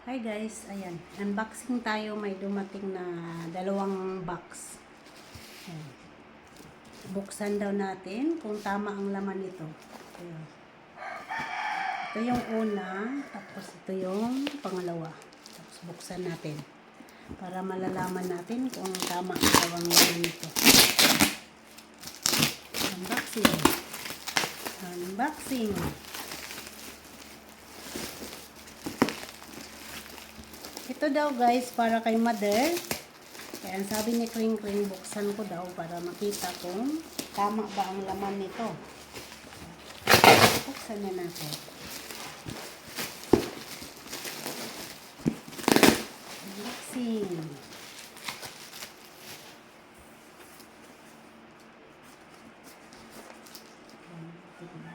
Hi guys, ayan. Unboxing tayo, may dumating na dalawang box. Ayan. Buksan daw natin kung tama ang laman nito. Ayan. Ito yung una, tapos ito yung pangalawa. Tapos buksan natin para malalaman natin kung tama ang laman nito. Unboxing. Unboxing. Ito daw guys, para kay mother. Kaya ang sabi ni Kring Kring, buksan ko daw para makita kung tama ba ang laman nito. Buksan na natin. Unboxing.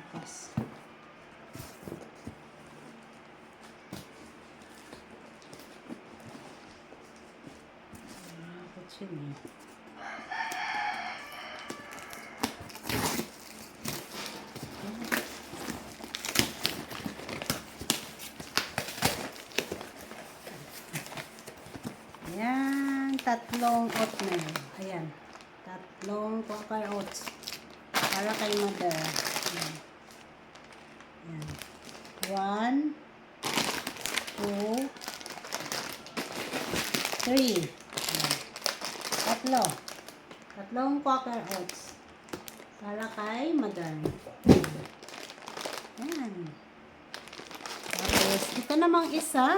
Bukas. Yun eh. Ayan, tatlong oatmeal. Ayan, tatlong Quaker Oats para kay mother. Ayan. Ayan. 1, 2, 3. Tatlong Quaker Oats para kay mother. Ayan. Tapos, ito namang isa.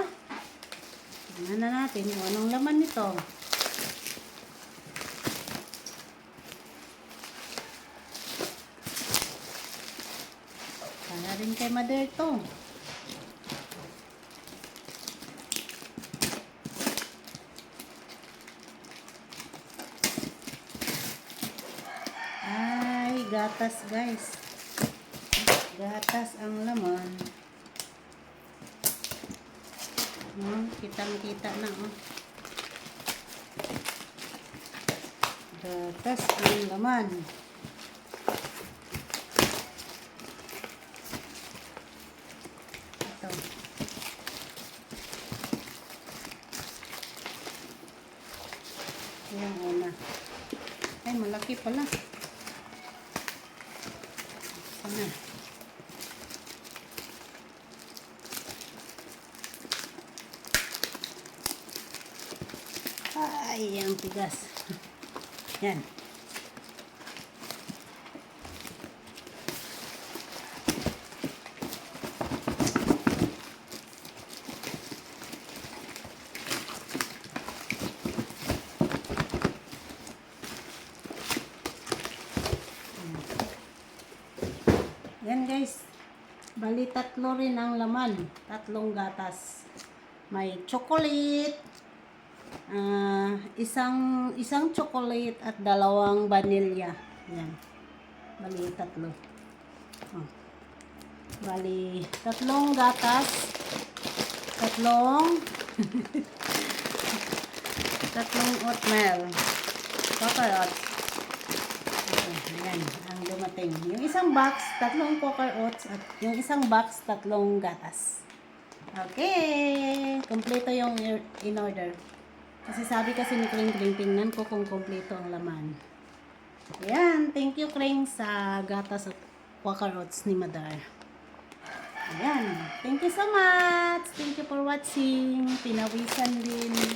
Tingnan na natin kung anong laman nito. Para rin kay mother to. Gatas guys. Gatas ang laman. Kitang-kita na Gatas ang laman. Ito. Yung una. Ay, malaki pala. Sana. Ay, ang tigas. Yan. Yan guys, bali tatlo rin ang laman, tatlong gatas. May chocolate, isang chocolate at dalawang vanilla. Yan, bali tatlo. Bali tatlong gatas, tatlong oatmeal, Quaker Oats. Ayan, ang dumating. Yung isang box, tatlong Quaker Oats at yung isang box, tatlong gatas. Okay, kompleto yung in-order. Kasi sabi kasi ni Kring Kring, tingnan ko kung kompleto ang laman. Ayan, thank you Kring sa gatas at Quaker Oats ni Mother. Ayan, thank you so much. Thank you for watching. Pinawisan din.